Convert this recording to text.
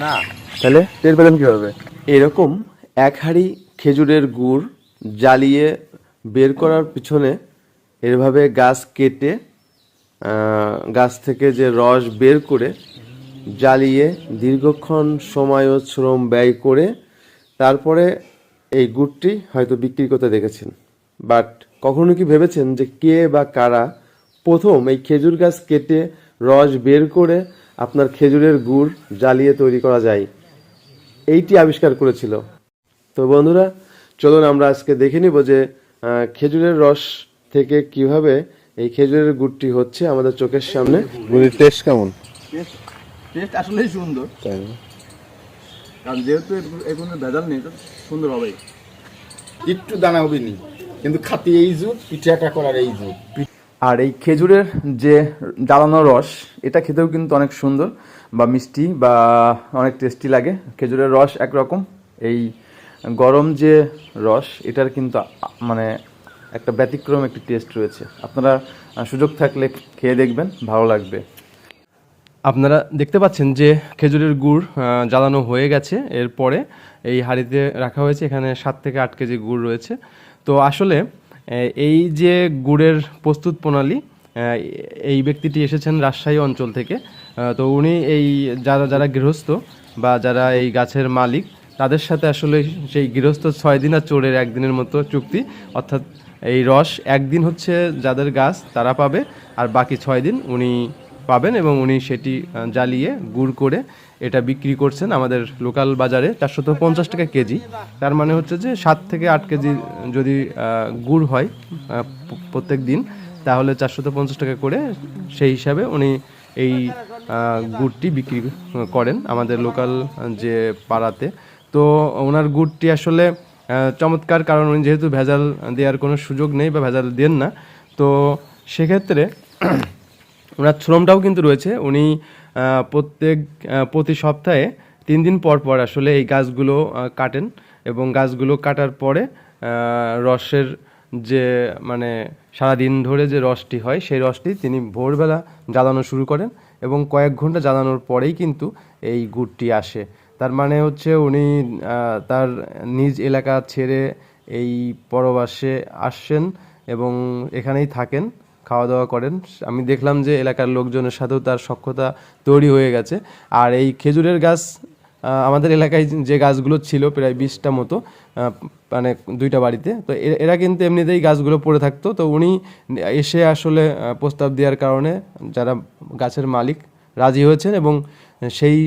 না। তাহলে টের পেলেন কীভাবে? এরকম এক হাঁড়ি খেজুরের গুড় জ্বালিয়ে বের করার পিছনে এভাবে গাছ কেটে গাছ থেকে যে রস বের করে জ্বালিয়ে দীর্ঘক্ষণ সময় ও শ্রম ব্যয় করে তারপরে এই গুড়টি হয়তো বিক্রি করতে দেখেছেন। বাট কখনো কি ভেবেছেন যে কে বা কারা প্রথম এই খেজুর গাছ কেটে রস বের করে আপনার খেজুরের গুড় জ্বালিয়ে তৈরি করা যায় এইটি আবিষ্কার করেছিল? তো বন্ধুরা, চলুন আমরা আজকে দেখে নিব যে খেজুরের রস থেকে কিভাবে এই খেজুরের গুড়টি হচ্ছে আমাদের চোখের সামনে। গুড়ের টেস্ট কেমন? টেস্ট আসলেই সুন্দর, তাই না? কারণ যেহেতু এর কোনো ভেজাল নেই তো সুন্দর হবেই। একটু দানা হবে নি, কিন্তু খাতি এই জুট, পিঠে একটা করার এই জুট। আর এই খেজুরের যে জ্বালানো রস, এটা খেতেও কিন্তু অনেক সুন্দর বা মিষ্টি বা অনেক টেস্টি লাগে। খেজুরের রস একরকম, এই গরম যে রস এটার কিন্তু মানে একটা ব্যতিক্রম একটি টেস্ট রয়েছে। আপনারা সুযোগ থাকলে খেয়ে দেখবেন, ভালো লাগবে। আপনারা দেখতে পাচ্ছেন যে খেজুরের গুড় জ্বালানো হয়ে গেছে, এরপরে এই হাঁড়িতে রাখা হয়েছে। এখানে 7 থেকে 8 কেজি গুড় রয়েছে। তো আসলে এই যে গুড়ের প্রস্তুত প্রণালী, এই ব্যক্তিটি এসেছেন রাজশাহী অঞ্চল থেকে। তো উনি এই যারা গৃহস্থ বা যারা এই গাছের মালিক, তাদের সাথে আসলে সেই গৃহস্থ 6 দিন আর চোরের 1 দিনের মতো চুক্তি। অর্থাৎ এই রস একদিন হচ্ছে যাদের গাছ তারা পাবে, আর বাকি 6 দিন উনি পাবেন, এবং উনি সেটি জ্বালিয়ে গুড় করে এটা বিক্রি করছেন আমাদের লোকাল বাজারে 450 টাকা কেজি। তার মানে হচ্ছে যে 7 থেকে 8 কেজি যদি গুড় হয় প্রত্যেক দিন, তাহলে 450 টাকা করে সেই হিসাবে উনি এই গুড়টি বিক্রি করেন আমাদের লোকাল যে পাড়াতে। তো ওনার গুড়টি আসলে চমৎকার, কারণ উনি যেহেতু ভেজাল দেওয়ার কোনো সুযোগ নেই বা ভেজাল দেন না, তো সেক্ষেত্রে ওনার শ্রমটাও কিন্তু রয়েছে। উনি প্রতি সপ্তাহে 3 দিন পর পর আসলে এই গাছগুলো কাটেন, এবং গাছগুলো কাটার পরে রসের যে মানে সারাদিন ধরে যে রসটি হয় সেই রসটি তিনি ভোরবেলা জ্বালানো শুরু করেন, এবং কয়েক ঘন্টা জ্বালানোর পরেই কিন্তু এই গুড়টি আসে। তার মানে হচ্ছে উনি তার নিজ এলাকা ছেড়ে এই পরবাসে আসছেন এবং এখানেই থাকেন, খাওয়া দাওয়া করেন। আমি দেখলাম যে এলাকার লোকজনের সাথেও তার সখ্যতা তৈরি হয়ে গেছে। আর এই খেজুরের গাছ আমাদের এলাকায় যে গাছগুলো ছিল প্রায় 20টা মতো, মানে 2টা বাড়িতে, তো এরা কিন্তু এমনিতেই গাছগুলো পড়ে থাকতো। তো উনি এসে আসলে প্রস্তাব দেওয়ার কারণে যারা গাছের মালিক রাজি হয়েছেন, এবং সেই